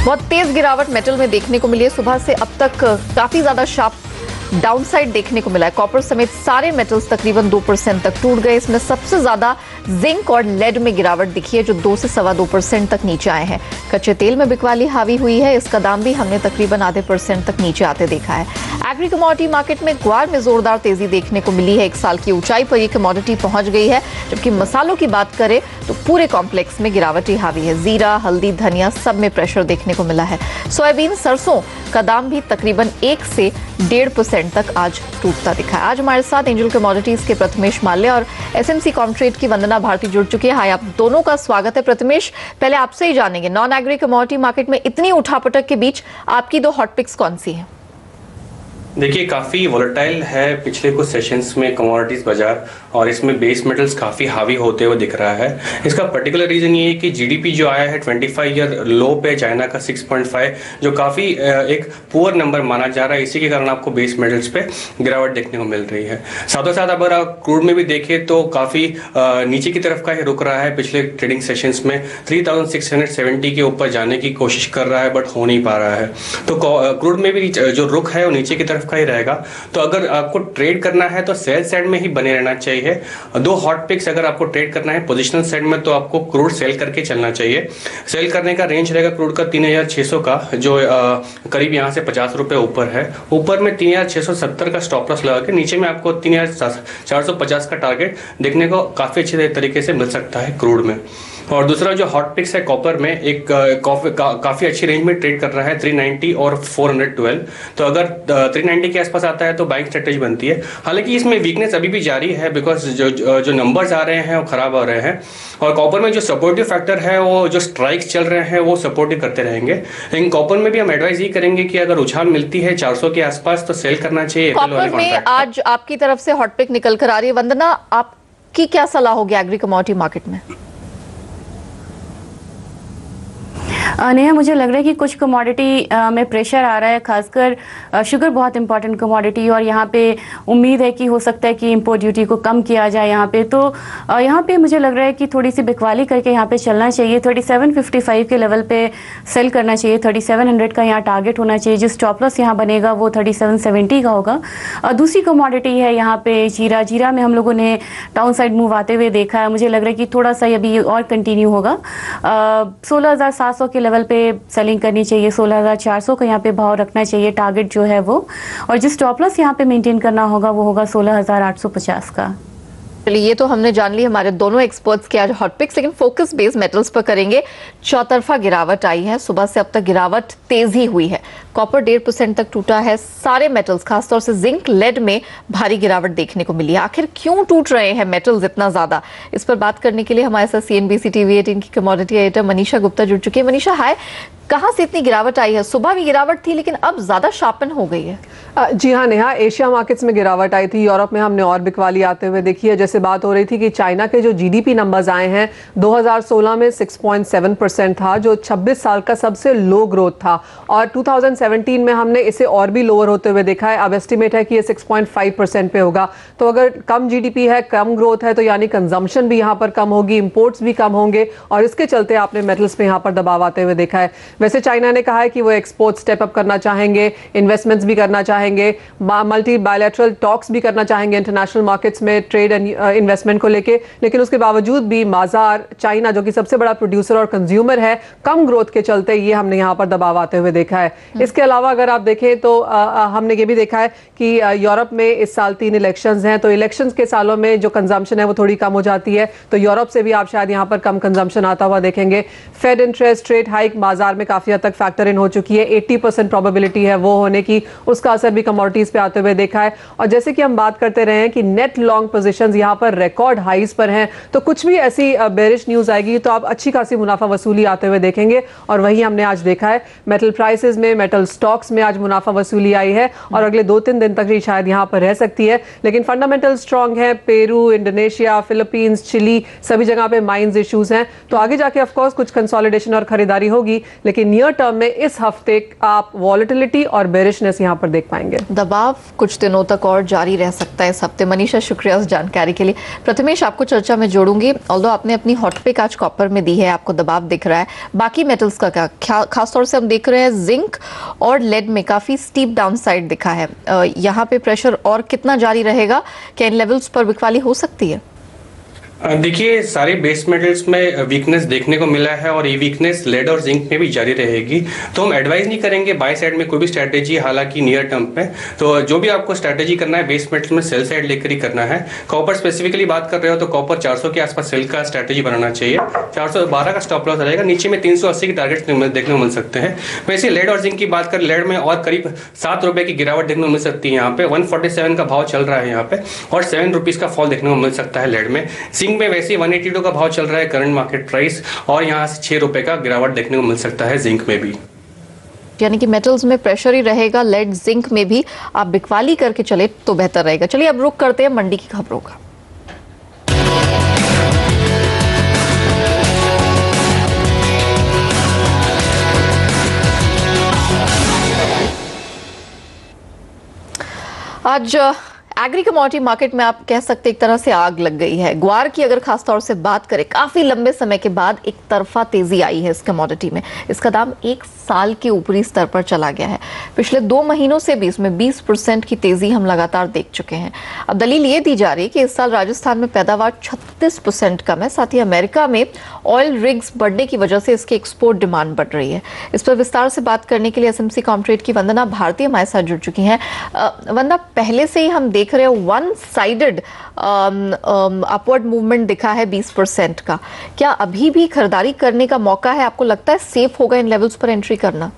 बहुत तेज गिरावट मेटल में देखने को मिली है। सुबह से अब तक काफी ज्यादा शार्प डाउनसाइड देखने को मिला है। कॉपर समेत सारे मेटल्स तकरीबन 2% तक टूट गए। इसमें सबसे ज्यादा जिंक और लेड में गिरावट दिखी है, जो 2 से 2.25% तक नीचे आए हैं। कच्चे तेल में बिकवाली हावी हुई है। इसका दाम भी हमने तकरीबन आधे % तक नीचे आते देखा है। एग्री कमोडिटी मार्केट में ग्वार में जोरदार तेजी देखने को मिली है। 1 साल की ऊंचाई पर यह कमोडिटी पहुंच गई है। जबकि मसालों की बात करें तो पूरे कॉम्प्लेक्स में गिरावट ही हावी है। जीरा, हल्दी, धनिया सब में प्रेशर देखने को मिला है। सोयाबीन, सरसों का दाम भी तकरीबन 1 से 1.5% तक आज टूटता दिखा है। आज हमारे साथ एंजल कमोडिटीज के प्रथमेश माल्य और एसएमसी कॉमट्रेड की वंदना भारती जुड़ चुकी है। हाय, आप दोनों का स्वागत है। प्रथमेश, पहले आपसे ही जानेंगे, नॉन एग्री कमोडिटी मार्केट में इतनी उठापटक के बीच आपकी 2 हॉट पिक्स कौन सी हैं? देखिए, काफ़ी वोलेटाइल है पिछले कुछ सेशंस में कमोडिटीज़ बाजार, और इसमें बेस मेटल्स काफ़ी हावी होते हुए दिख रहा है। इसका पर्टिकुलर रीज़न ये है कि जीडीपी जो आया है 25 ईयर लो पे चाइना का 6.5, जो काफ़ी एक पुअर नंबर माना जा रहा है। इसी के कारण आपको बेस मेटल्स पे गिरावट देखने को मिल रही है। साथों साथ अगर आप क्रूड में भी देखें तो काफ़ी नीचे की तरफ का ही रुक रहा है। पिछले ट्रेडिंग सेशंस में 3670 के ऊपर जाने की कोशिश कर रहा है, बट हो नहीं पा रहा है। तो क्रूड में भी जो रुख है वो नीचे की तरफ का ही रहेगा। तो अगर आपको ट्रेड करना है तो सेल साइड में ही बने रहना चाहिए। 2 हॉट पिक्स अगर आपको ट्रेड करना है पोजिशनल साइड में, तो आपको क्रूड सेल करके चलना चाहिए। सेल करने का रेंज रहेगा क्रूड का 3600 का, जो करीब यहाँ से 50 रुपए ऊपर है। ऊपर में 3670 का स्टॉप लॉस लगा के, नीचे में आपको 3450 का टारगेट देखने को काफी अच्छे तरीके से मिल सकता है क्रूड में। और दूसरा जो हॉट पिक्स है कॉपर में, एक काफी अच्छी रेंज में ट्रेड कर रहा है 390 और 412। तो अगर 390 के आसपास आता है तो बाइंग स्ट्रेटेजी बनती है। हालांकि इसमें वीकनेस अभी भी जारी है, बिकॉज जो नंबर्स आ रहे हैं वो खराब आ रहे हैं। और कॉपर में जो सपोर्टिव फैक्टर है, वो जो स्ट्राइक्स चल रहे हैं वो सपोर्टिव करते रहेंगे। लेकिन कॉपर में भी हम एडवाइस ये करेंगे कि अगर उछाल मिलती है 400 के आसपास तो सेल करना चाहिए। कॉपर में आज आपकी तरफ से हॉट पिक निकल कर आ रही है। वंदना, आपकी क्या सलाह होगी एग्री कमोडिटी मार्केट में? नेहा, मुझे लग रहा है कि कुछ कमोडिटी में प्रेशर आ रहा है, खासकर शुगर बहुत इंपॉर्टेंट कमोडिटी, और यहाँ पे उम्मीद है कि हो सकता है कि इंपोर्ट ड्यूटी को कम किया जाए यहाँ पे। तो यहाँ पे मुझे लग रहा है कि थोड़ी सी बिकवाली करके यहाँ पे चलना चाहिए। 3755 के लेवल पे सेल करना चाहिए। 3700 का यहाँ टारगेट होना चाहिए। जो स्टॉप लॉस यहाँ बनेगा वो 3770 का होगा। दूसरी कमोडिटी है यहाँ पे जीरा। जीरा में हम लोगों ने डाउन साइड मूव आते हुए देखा है। मुझे लग रहा है कि थोड़ा सा अभी और कंटिन्यू होगा। 16,700 के लेवल पे सेलिंग करनी चाहिए। 16,400 का यहाँ पे भाव रखना चाहिए टारगेट जो है वो, और जो स्टॉप लॉस यहाँ पे मेंटेन करना होगा वो होगा 16,850 का। चलिए, ये तो हमने जान ली हमारे दोनों एक्सपर्ट्स के आज हॉट पिक्स, लेकिन फोकस बेस मेटल्स पर करेंगे। चौतरफा गिरावट आई है। सुबह से अब तक गिरावट तेज ही हुई है। कॉपर 1.5% तक टूटा है। सारे मेटल्स, खासतौर से जिंक, लेड में भारी गिरावट देखने को मिली है। आखिर क्यों टूट रहे हैं मेटल्स इतना ज्यादा? इस पर बात करने के लिए हमारे साथ CNBC TV 18 की कमोडिटी एडिटर मनीषा गुप्ता जुड़ चुकी है। मनीषा, हाय, कहां से इतनी गिरावट आई है? सुबह भी गिरावट थी लेकिन अब ज्यादा शार्पन हो गई है। जी हाँ नेहा, एशिया मार्केट्स में गिरावट आई थी। यूरोप में हमने और बिकवाली आते हुए देखी है। जैसे बात हो रही थी कि चाइना के जो जीडीपी नंबर्स आए हैं 2016 में 6.7% था, जो 26 साल का सबसे लो ग्रोथ था। और 2017 में हमने इसे और भी लोअर होते हुए देखा है। अब एस्टिमेट है कि ये 6.5% पे होगा। तो अगर कम जीडीपी है, कम ग्रोथ है, तो यानी कंजम्पशन भी यहाँ पर कम होगी, इंपोर्ट्स भी कम होंगे, और इसके चलते आपने मेटल्स पे यहाँ पर दबाव आते हुए देखा है। वैसे चाइना ने कहा है कि वो एक्सपोर्ट स्टेप अप करना चाहेंगे, इन्वेस्टमेंट्स भी करना चाहेंगे, मल्टी बायलैटरल टॉक्स भी करना चाहेंगे इंटरनेशनल मार्केट्स में ट्रेड एंड इन्वेस्टमेंट को लेके। लेकिन उसके बावजूद भी बाजार, चाइना जो कि सबसे बड़ा प्रोड्यूसर और कंज्यूमर है, कम ग्रोथ के चलते ये हमने यहाँ पर दबाव आते हुए देखा है। इसके अलावा अगर आप देखें तो हमने ये भी देखा है कि यूरोप में इस साल 3 इलेक्शंस हैं। तो इलेक्शंस के सालों में जो कंजम्पशन है वो थोड़ी कम हो जाती है। तो यूरोप से भी आप शायद यहाँ पर कम कंजम्पशन आता हुआ देखेंगे। फेड इंटरेस्ट रेट हाइक बाजार में काफी हद तक फैक्टर इन हो चुकी है। 80% प्रोबेबिलिटी है वो होने की। उसका असर भी कमोडिटीज पे आते हुए देखा है। और जैसे कि हम बात करते रहे हैं कि नेट लॉन्ग पोजीशंस यहाँ पर रिकॉर्ड हाईज पर हैं, तो कुछ भी ऐसी बेरिश न्यूज आएगी तो आप अच्छी खासी मुनाफा वसूली आते हुए देखेंगे। और वही हमने आज देखा है। मेटल प्राइसेस में, मेटल स्टॉक्स में आज मुनाफा वसूली आई है, और अगले 2-3 दिन तक ही शायद यहाँ पर रह सकती है। लेकिन फंडामेंटल स्ट्रांग है। पेरू, इंडोनेशिया, फिलीपींस, चिली, सभी जगह पे माइंस इश्यूज हैं। तो आगे जाके ऑफकोर्स कुछ कंसोलिडेशन और खरीदारी होगी, लेकिन कि नियर टर्म में इस हफ्ते आप वॉलेटिलिटी और बेरिशनेस यहाँ पर देख पाएंगे। दबाव कुछ दिनों तक और जारी रह सकता है इस हफ्ते। मनीषा, शुक्रिया उस जानकारी के लिए। प्रथमेश, आपको चर्चा में जोड़ूंगी। ऑल्दो आपने अपनी हॉट पिक आज कॉपर में दी है, आपको दबाव दिख रहा है, बाकी मेटल्स का क्या? खासतौर से हम देख रहे हैं जिंक और लेड में काफी स्टीप डाउन साइड दिखा है। यहाँ पे प्रेशर और कितना जारी रहेगा? क्या इन लेवल्स पर बिकवाली हो सकती है? देखिए, सारे बेस मेटल्स में वीकनेस देखने को मिला है और ये वीकनेस लेड और जिंक में भी जारी रहेगी। तो हम एडवाइज नहीं करेंगे बाय साइड में कोई भी स्ट्रैटेजी, हालांकि नियर टर्म पे। तो जो भी आपको स्ट्रैटेजी करना है बेस मेटल्स में सेल साइड लेकर ही करना है। कॉपर स्पेसिफिकली बात कर रहे हो तो कॉपर 400 के आसपास सेल का स्ट्रैटेजी बनाना चाहिए। 412 का स्टॉप लॉस रहेगा, नीचे में 380 के टारगेट्स देखने को मिल सकते हैं। वैसे लेड और जिंक की बात करें, लेड में और करीब 7 रुपए की गिरावट देखने को मिल सकती है। यहाँ पे 147 का भाव चल रहा है यहाँ पे, और 7 रुपीज का फॉल देखने को मिल सकता है लेड में। में वैसे 182 का भाव चल रहा है करंट मार्केट प्राइस, और यहां से 6 रुपए का गिरावट देखने को मिल सकता है जिंक में भी। यानी कि मेटल्स में प्रेशर ही रहेगा, लेड जिंक में भी आप बिकवाली करके चले तो बेहतर रहेगा। चलिए अब रुक करते हैं मंडी की खबरों का। आज एग्री कमोडिटी मार्केट में आप कह सकते हैं एक तरह से आग लग गई है। ग्वार की अगर खास तौर से बात करें, काफी लंबे समय के बाद एक तरफा तेजी आई है इस कमोडिटी में। इसका दाम 1 साल के ऊपरी स्तर पर चला गया है। पिछले 2 महीनों से भी इसमें 20% की तेजी हम लगातार देख चुके हैं। अब दलील ये दी जा रही है कि इस साल राजस्थान में पैदावार 36% कम है। साथ ही अमेरिका में ऑयल रिग्स बढ़ने की वजह से इसकी एक्सपोर्ट डिमांड बढ़ रही है। इस पर विस्तार से बात करने के लिए एसएमसी कॉमट्रेड की वंदना भारती हमारे साथ जुड़ चुकी हैं। वंदना, पहले से ही हम देख रहे हो वन साइडेड अपवर्ड मूवमेंट दिखा है 20% का। क्या अभी भी खरीदारी करने का मौका है? आपको लगता है सेफ होगा इन लेवल्स पर एंट्री करना?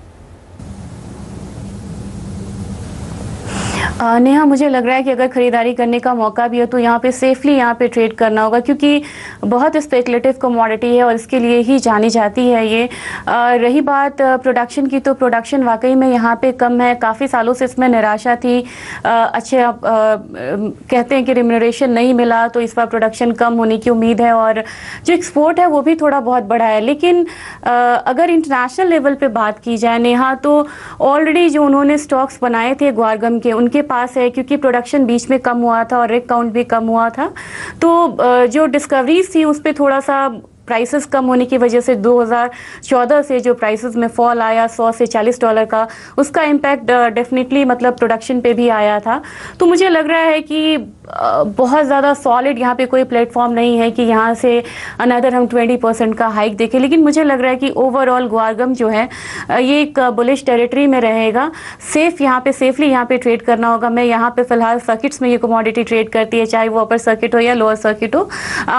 नेहा, मुझे लग रहा है कि अगर खरीदारी करने का मौका भी है तो यहाँ पे सेफली यहाँ पे ट्रेड करना होगा, क्योंकि बहुत स्पेकुलेटिव कमोडिटी है और इसके लिए ही जानी जाती है ये। रही बात प्रोडक्शन की, तो प्रोडक्शन वाकई में यहाँ पे कम है। काफ़ी सालों से इसमें निराशा थी। अच्छे कहते हैं कि रिम्यूनरेशन नहीं मिला, तो इस बार प्रोडक्शन कम होने की उम्मीद है, और जो एक्सपोर्ट है वो भी थोड़ा बहुत बढ़ा है। लेकिन अगर इंटरनेशनल लेवल पर बात की जाए नेहा, तो ऑलरेडी जो उन्होंने स्टॉक्स बनाए थे ग्वारगम के, उनके पास है, क्योंकि प्रोडक्शन बीच में कम हुआ था और रिग काउंट भी कम हुआ था। तो जो डिस्कवरीज थी उस पर थोड़ा सा प्राइसेस कम होने की वजह से 2014 से जो प्राइसेस में फॉल आया $100 से $40 का, उसका इम्पैक्ट डेफिनेटली मतलब प्रोडक्शन पे भी आया था। तो मुझे लग रहा है कि बहुत ज़्यादा सॉलिड यहाँ पे कोई प्लेटफॉर्म नहीं है कि यहाँ से अनदर हम 20% का हाइक देखें। लेकिन मुझे लग रहा है कि ओवरऑल ग्वारगम जो है ये एक बुलिश टेरिटरी में रहेगा। सेफली यहाँ पे ट्रेड करना होगा। मैं यहाँ पे फिलहाल सर्किट्स में ये कमोडिटी ट्रेड करती है, चाहे वो अपर सर्किट हो या लोअर सर्किट हो।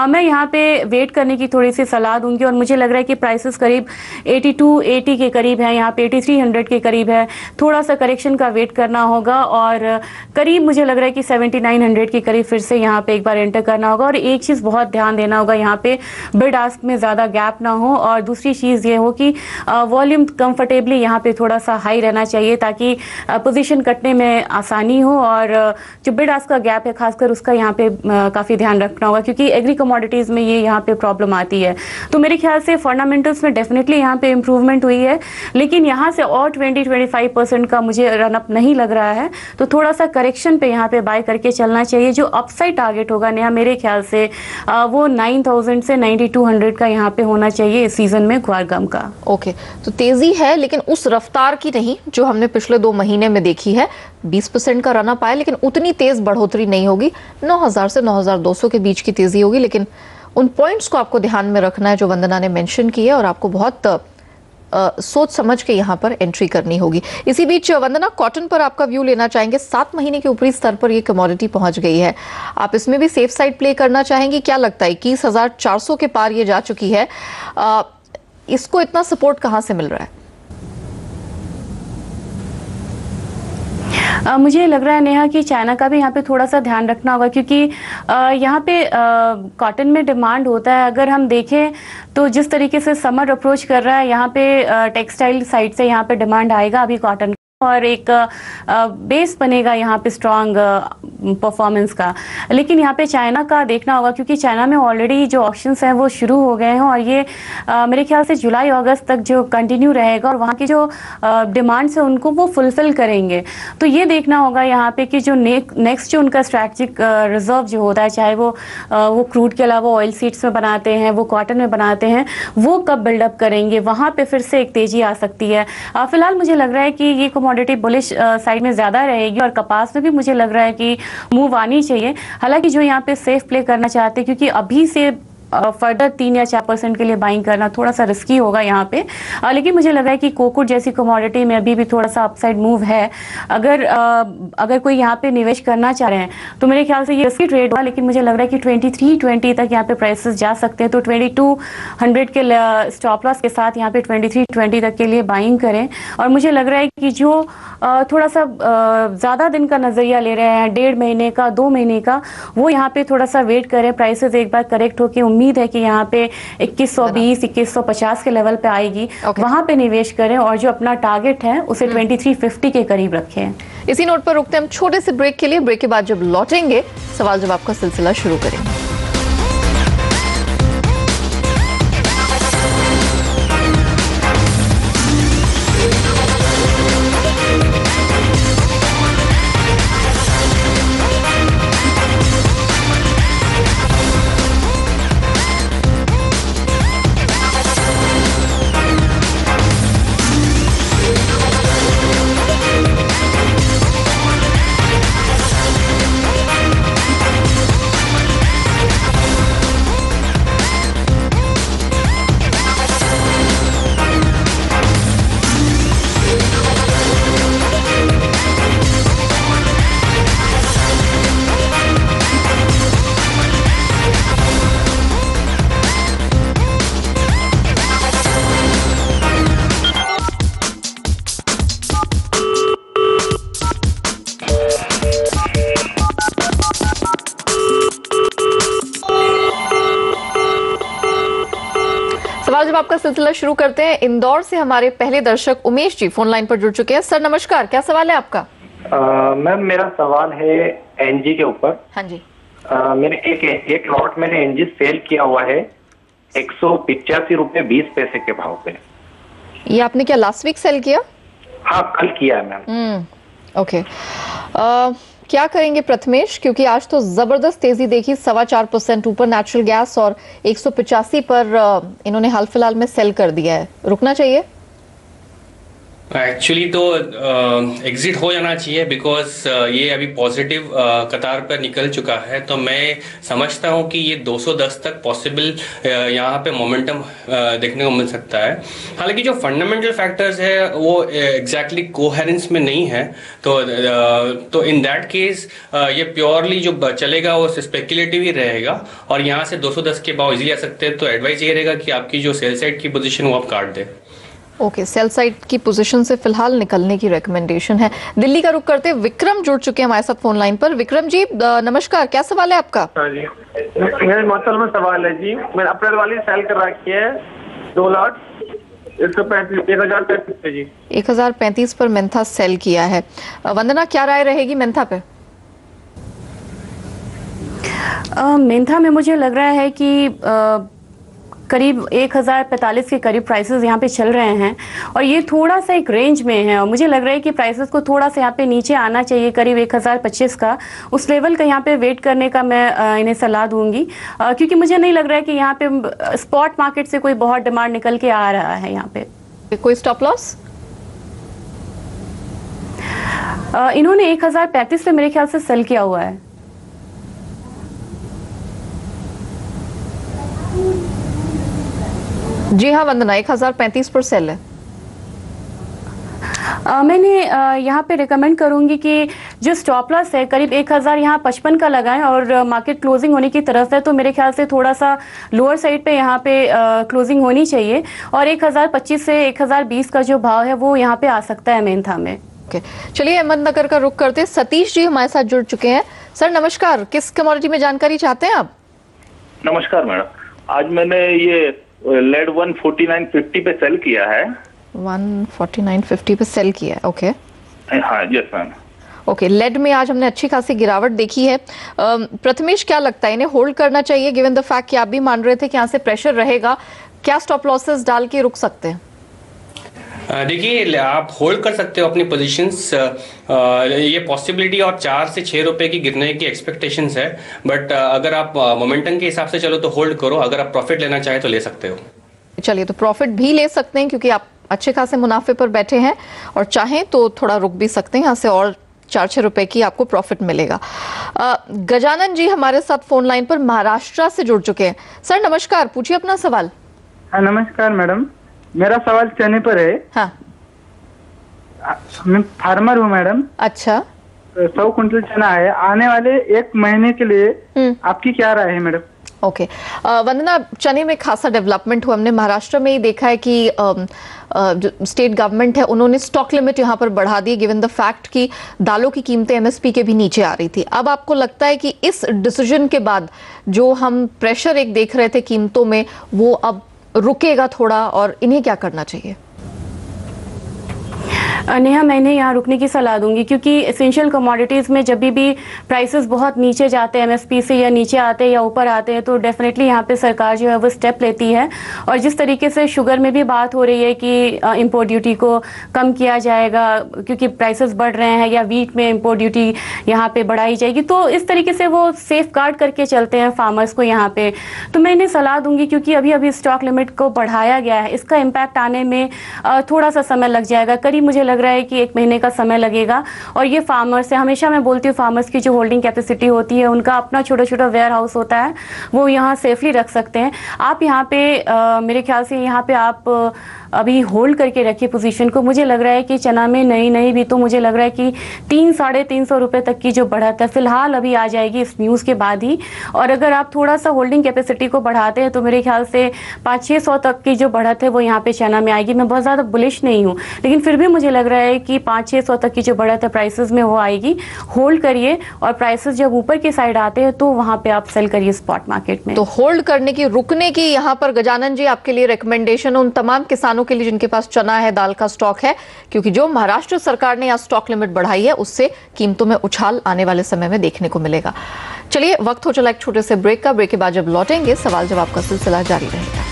मैं यहाँ पे वेट करने की थोड़ी सी सलाह दूंगी, और मुझे लग रहा है कि प्राइसेस करीब 82-80 के करीब है, यहाँ पे 8300 के करीब है। थोड़ा सा करेक्शन का वेट करना होगा, और करीब मुझे लग रहा है कि 7900 के करीब फिर से यहाँ पे एक बार एंटर करना होगा। और एक चीज़ बहुत ध्यान देना होगा, यहाँ पे बिड आस्क में ज़्यादा गैप ना हो, और दूसरी चीज़ ये हो कि वॉल्यूम कंफर्टेबली यहाँ पे थोड़ा सा हाई रहना चाहिए, ताकि पोजीशन कटने में आसानी हो। और जो बिड आस्क का गैप है खासकर उसका यहाँ पे काफ़ी ध्यान रखना होगा, क्योंकि एग्री कमोडिटीज़ में ये यहाँ पे प्रॉब्लम आती है। तो मेरे ख्याल से फंडामेंटल्स में डेफिनेटली यहाँ पे इम्प्रूवमेंट हुई है, लेकिन यहाँ से और 20-25% का मुझे रन अप नहीं लग रहा है। तो थोड़ा सा करेक्शन पे यहाँ पे बाय करके चलना चाहिए। जो अपसाइड टारगेट होगा नेहा, मेरे ख्याल से वो 9000 से 9200 का यहाँ पे होना चाहिए इस सीजन में ग्वारगम का। ओके, तो तेजी है लेकिन उस रफ्तार की नहीं जो हमने पिछले 2 महीने में देखी है। 20% का रन अप आया, लेकिन उतनी तेज बढ़ोतरी नहीं होगी। 9000 से 9200 के बीच की तेजी होगी, लेकिन उन पॉइंट्स को आपको ध्यान में रखना है जो वंदना ने मेंशन की है, और आपको बहुत सोच समझ के यहाँ पर एंट्री करनी होगी। इसी बीच वंदना, कॉटन पर आपका व्यू लेना चाहेंगे। 7 महीने के ऊपरी स्तर पर ये कमोडिटी पहुंच गई है। आप इसमें भी सेफ साइड प्ले करना चाहेंगे? क्या लगता है 21,400 के पार ये जा चुकी है, इसको इतना सपोर्ट कहाँ से मिल रहा है? मुझे लग रहा है नेहा कि चाइना का भी यहाँ पे थोड़ा सा ध्यान रखना होगा, क्योंकि यहाँ पे कॉटन में डिमांड होता है। अगर हम देखें तो जिस तरीके से समर अप्रोच कर रहा है, यहाँ पे टेक्सटाइल साइड से यहाँ पे डिमांड आएगा अभी कॉटन। और एक बेस बनेगा यहाँ पे स्ट्रांग परफॉर्मेंस का। लेकिन यहाँ पे चाइना का देखना होगा, क्योंकि चाइना में ऑलरेडी जो ऑक्शंस हैं वो शुरू हो गए हैं और ये मेरे ख्याल से जुलाई अगस्त तक जो कंटिन्यू रहेगा और वहाँ की जो डिमांड्स है उनको वो फुलफिल करेंगे। तो ये देखना होगा यहाँ पे कि जो नेक्स्ट जो उनका स्ट्रैटेजिक रिजर्व जो होता है, चाहे वो क्रूड के अलावा ऑयल सीड्स में बनाते हैं, वो कॉटन में बनाते हैं, वो कब बिल्डअप करेंगे, वहाँ पे फिर से एक तेजी आ सकती है। फिलहाल मुझे लग रहा है कि ये कमोडिटी बुलिश साइड में ज़्यादा रहेगी और कपास में भी मुझे लग रहा है कि मूव आनी चाहिए। हालांकि जो यहाँ पे सेफ प्ले करना चाहते हैं, क्योंकि अभी से फर्दर 3 या 4% के लिए बाइंग करना थोड़ा सा रिस्की होगा यहाँ पे। लेकिन मुझे लग रहा है कि कोको जैसी कमोडिटी में अभी भी थोड़ा सा अपसाइड मूव है। अगर कोई यहाँ पे निवेश करना चाह रहे हैं तो मेरे ख्याल से ये रिस्की ट्रेड होगा, लेकिन मुझे लग रहा है कि 2320 तक यहाँ पे प्राइसेस जा सकते हैं। तो 2200 के स्टॉप लॉस के साथ यहाँ पे 2320 तक के लिए बाइंग करें। और मुझे लग रहा है कि जो थोड़ा सा ज़्यादा दिन का नज़रिया ले रहे हैं, 1.5 महीने का, 2 महीने का, वो यहाँ पे थोड़ा सा वेट करें। प्राइसेस एक बार करेक्ट होकर उम्मीद है कि यहाँ पे 2120 2150 के लेवल पे आएगी, वहां पे निवेश करें और जो अपना टारगेट है उसे 2350 के करीब रखें। इसी नोट पर रुकते हैं हम छोटे से ब्रेक के लिए। ब्रेक के बाद जब लौटेंगे सवाल जवाब का सिलसिला शुरू करेंगे। सवाल जवाब का सिलसिला शुरू करते हैं। इंदौर से हमारे पहले दर्शक उमेश जी फोन लाइन पर जुड़ चुके हैं। सर नमस्कार, क्या सवाल है आपका? मैम मेरा सवाल है एनजी के ऊपर। हाँ जी। मैंने एक लॉट मैंने एनजी सेल किया हुआ है 185 रुपए 20 पैसे के भाव पे। ये आपने क्या लास्ट वीक सेल किया? हाँ कल किया है मैम। ओके। क्या करेंगे प्रथमेश, क्योंकि आज तो जबरदस्त तेजी देखी, 4.25% ऊपर नेचुरल गैस और 185 पर इन्होंने हाल फिलहाल में सेल कर दिया है। रुकना चाहिए? एक्चुअली तो एग्जिट हो जाना चाहिए, बिकॉज ये अभी पॉजिटिव कतार पर निकल चुका है। तो मैं समझता हूँ कि ये 210 तक पॉसिबल यहाँ पे मोमेंटम देखने को मिल सकता है। हालांकि जो फंडामेंटल फैक्टर्स है वो एग्जैक्टली कोहेरेंस में नहीं है, तो इन दैट केस ये प्योरली जो चलेगा वो स्पेकुलेटिव ही रहेगा और यहाँ से 210 के भाव इजीली आ सकते हैं। तो एडवाइस ये रहेगा कि आपकी जो सेल साइड की पोजीशन वो आप काट दें। ओके, सेल साइड की पोजीशन से फिलहाल निकलने की रिकमेंडेशन है। दिल्ली का रुख करते विक्रम जुड़ चुके हैं हमारे साथ फोन लाइन पर। विक्रम जी नमस्कार, क्या सवाल है आपका? हाँ जी, मेरे मौसम में सवाल है जी। मैंने अप्रैल वाली सेल कर रखी है 2 लाख 1035 पे जी। 1035 पर मेंथा सेल किया है। वंदना, क्या राय रहेगी मेंथा पे? मेंथा में मुझे लग रहा है कि करीब 1045 के करीब प्राइसेस यहाँ पे चल रहे हैं और ये थोड़ा सा एक रेंज में है और मुझे लग रहा है कि प्राइसेस को थोड़ा सा यहाँ पे नीचे आना चाहिए, करीब 1025 का, उस लेवल का यहाँ पे वेट करने का मैं इन्हें सलाह दूंगी, क्योंकि मुझे नहीं लग रहा है कि यहाँ पे स्पॉट मार्केट से कोई बहुत डिमांड निकल के आ रहा है। यहाँ पे कोई स्टॉप लॉस? इन्होंने 1035 पे मेरे ख्याल से सेल किया हुआ है। जी हाँ वंदना, 1035 पर सेल है। मैंने यहाँ पे रिकमेंड करूंगी कि जो स्टॉप लॉस है करीब 1000 यहाँ 55 का लगाएं और मार्केट क्लोजिंग होने की तरफ है, तो मेरे ख्याल से थोड़ा सा लोअर साइड पे यहाँ पे क्लोजिंग होनी चाहिए और 1025 से 1020 का जो भाव है वो यहाँ पे आ सकता है मेंथा में। ओके, चलिए अहमदनगर का रुख करते। सतीश जी हमारे साथ जुड़ चुके हैं। सर नमस्कार, किस कमोडिटी में जानकारी चाहते हैं आप? नमस्कार मैडम, आज मैंने ये लेड 149.50 पे सेल किया है। 149.50 पे सेल किया है। ओके, हाँ यस मैम। ओके, लेड में आज हमने अच्छी खासी गिरावट देखी है। प्रथमेश, क्या लगता है इन्हें होल्ड करना चाहिए गिवन द फैक्ट कि आप भी मान रहे थे कि यहाँ से प्रेशर रहेगा? क्या स्टॉप लॉसेस डाल के रुक सकते हैं? देखिए, आप होल्ड कर सकते हो अपनी पोजीशंस। ये पॉसिबिलिटी और 4 से 6 रुपए की गिरने की एक्सपेक्टेशंस है, बट अगर आप मोमेंटम के हिसाब से चलो तो होल्ड करो। अगर आप प्रॉफिट लेना चाहे तो ले सकते हो। चलिए, तो प्रॉफिट भी ले सकते हैं क्योंकि आप अच्छे खासे मुनाफे पर बैठे हैं, और चाहें तो थोड़ा रुक भी सकते हैं। यहाँ से और 4-6 रुपए की आपको प्रॉफिट मिलेगा। गजानन जी हमारे साथ फोन लाइन पर महाराष्ट्र से जुड़ चुके हैं। सर नमस्कार, पूछिए अपना सवाल। हाँ नमस्कार मैडम, मेरा सवाल चने पर है। हाँ, मैं फार्मर हूँ मैडम। अच्छा, 100 कुंटल चना है। आने वाले 1 महीने के लिए आपकी क्या राय है मैडम? ओके, वंदना, चने में खासा डेवलपमेंट हुआ। हमने महाराष्ट्र में ही देखा है कि जो स्टेट गवर्नमेंट है उन्होंने स्टॉक लिमिट यहाँ पर बढ़ा दी गिवन द फैक्ट कि दालों की कीमतें एमएसपी के भी नीचे आ रही थी। अब आपको लगता है कि इस डिसीजन के बाद जो हम प्रेशर एक देख रहे थे कीमतों में, वो अब रुकेगा थोड़ा, और इन्हें क्या करना चाहिए? नेहा, मैंने यहाँ रुकने की सलाह दूंगी क्योंकि एसेंशियल कमोडिटीज़ में जब भी प्राइसेस बहुत नीचे जाते हैं एमएसपी से, या नीचे आते हैं या ऊपर आते हैं, तो डेफिनेटली यहाँ पे सरकार जो है वो स्टेप लेती है। और जिस तरीके से शुगर में भी बात हो रही है कि इंपोर्ट ड्यूटी को कम किया जाएगा क्योंकि प्राइसेस बढ़ रहे हैं, या वीट में इंपोर्ट ड्यूटी यहाँ पे बढ़ाई जाएगी, तो इस तरीके से वो सेफ गार्ड करके चलते हैं फार्मर्स को यहाँ पे। तो मैं इन्हें सलाह दूंगी क्योंकि अभी अभी स्टॉक लिमिट को बढ़ाया गया है, इसका इम्पैक्ट आने में थोड़ा सा समय लग जाएगा। करीब मुझे लग रहा है कि 1 महीने का समय लगेगा। और ये फार्मर्स है, हमेशा मैं बोलती हूँ फार्मर्स की जो होल्डिंग कैपेसिटी होती है, उनका अपना छोटा छोटा वेयर हाउस होता है, वो यहाँ सेफली रख सकते हैं। आप यहाँ पे मेरे ख्याल से यहाँ पे आप अभी होल्ड करके रखिए पोजीशन को। मुझे लग रहा है कि चना में नई भी तो मुझे लग रहा है कि 300-350 रुपए तक की जो बढ़त है फिलहाल अभी आ जाएगी इस न्यूज़ के बाद ही। और अगर आप थोड़ा सा होल्डिंग कैपेसिटी को बढ़ाते हैं तो मेरे ख्याल से 500-600 तक की जो बढ़त है वो यहाँ पे चना में आएगी। मैं बहुत ज़्यादा बुलिश नहीं हूँ, लेकिन फिर भी मुझे लग रहा है कि 500-600 तक की जो बढ़त है प्राइसेस में वो आएगी। होल्ड करिए, और प्राइसेस जब ऊपर की साइड आते हैं तो वहाँ पे आप सेल करिए स्पॉट मार्केट में। तो होल्ड करने की, रुकने की यहाँ पर गजानन जी आपके लिए रिकमेंडेशन उन तमाम किसानों के लिए जिनके पास चना है, दाल का स्टॉक है, क्योंकि जो महाराष्ट्र सरकार ने यहाँ स्टॉक लिमिट बढ़ाई है उससे कीमतों में उछाल आने वाले समय में देखने को मिलेगा। चलिए, वक्त हो चला एक छोटे से ब्रेक का। ब्रेक के बाद जब लौटेंगे सवाल जवाब का सिलसिला जारी रहेगा।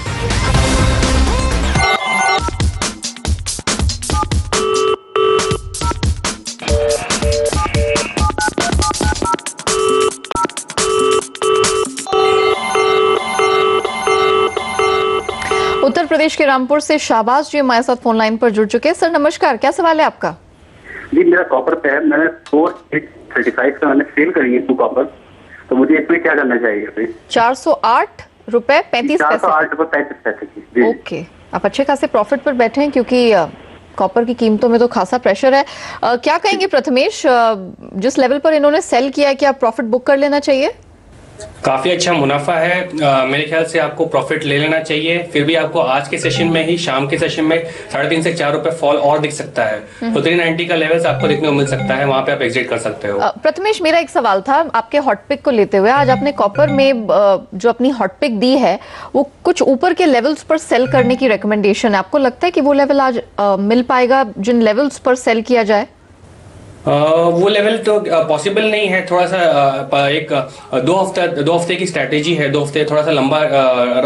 उत्तर प्रदेश के रामपुर से शाहबाज जी हमारे साथ फोन लाइन पर जुड़ चुके हैं। सर नमस्कार, क्या सवाल है आपका? जी, मेरा कॉपर पे है। मैंने 435 का मैंने सेल करी है 2 कॉपर, तो मुझे इसमें क्या करना चाहिए? 408 रुपए 35 पैसे। 408 रुपए 35 पैसे की। ओके, आप अच्छे खासे प्रॉफिट पर बैठे हैं क्योंकि कॉपर की कीमतों में तो खासा प्रेशर है। क्या कहेंगे प्रथमेश, जिस लेवल पर इन्होंने सेल किया है, क्या प्रॉफिट बुक कर लेना चाहिए? काफी अच्छा मुनाफा है। मेरे ख्याल से आपको प्रॉफिट ले लेना चाहिए। फिर भी आपको आज के सेशन में ही, शाम के सेशन में 3.5 से 4 रुपए फॉल और दिख सकता है, तो 390 का लेवल्स आपको देखने को मिल सकता है, वहां पे आप एग्जिट कर सकते हो। प्रथमेश, मेरा एक सवाल था आपके हॉट पिक को लेते हुए। आज आपने कॉपर में जो अपनी हॉट पिक दी है वो कुछ ऊपर के लेवल्स पर सेल करने की रिकमेंडेशन है। आपको लगता है कि वो लेवल आज मिल पाएगा जिन लेवल्स पर सेल किया जाए? वो लेवल तो पॉसिबल नहीं है। थोड़ा सा एक 2 हफ्ते की स्ट्रैटेजी है, 2 हफ्ते थोड़ा सा लंबा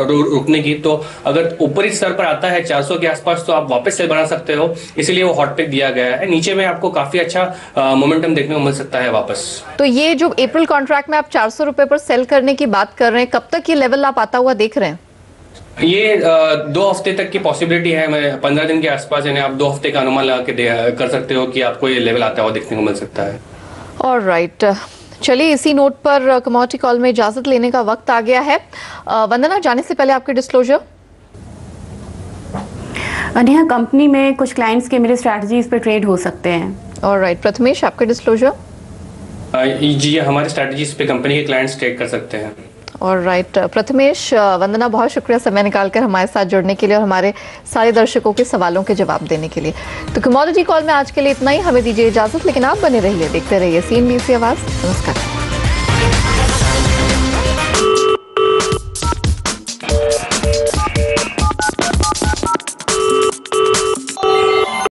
रुकने की। तो अगर ऊपरी स्तर पर आता है 400 के आसपास तो आप वापस सेल बना सकते हो, इसीलिए वो हॉट पिक दिया गया है। नीचे में आपको काफी अच्छा मोमेंटम देखने को मिल सकता है वापस। तो ये जो अप्रैल कॉन्ट्रैक्ट में आप 400 रुपए पर सेल करने की बात कर रहे हैं, कब तक ये लेवल आप आता हुआ देख रहे हैं? ये 2 हफ्ते तक की पॉसिबिलिटी है। मैं 15 दिन के आसपास, यानी आप 2 हफ्ते का अनुमान लगा के कर सकते हो कि आपको ये लेवल आता हुआ देखने को मिल सकता है। ऑलराइट, चलिए इसी नोट पर कमोडिटी कॉल में इजाजत लेने का वक्त आ गया है। वंदना, जाने से पहले आपके डिस्क्लोजर। नेहा, कंपनी में कुछ क्लाइंट्स के मेरे स्ट्रैटेजीज पे ट्रेड हो सकते हैं। ऑलराइट, प्रथमेश आपका डिस्क्लोजर। जी, हमारे स्ट्रैटेजीज पे कंपनी के क्लाइंट्स ट्रेड कर सकते हैं। ऑलराइट, प्रथमेश, वंदना, बहुत शुक्रिया समय निकालकर हमारे साथ जुड़ने के लिए और हमारे सारे दर्शकों के सवालों के जवाब देने के लिए। तो कमोडिटी कॉल में आज के लिए इतना ही। हमें दीजिए इजाजत, लेकिन आप बने रहिए, देखते रहिए CNBC आवाज। नमस्कार।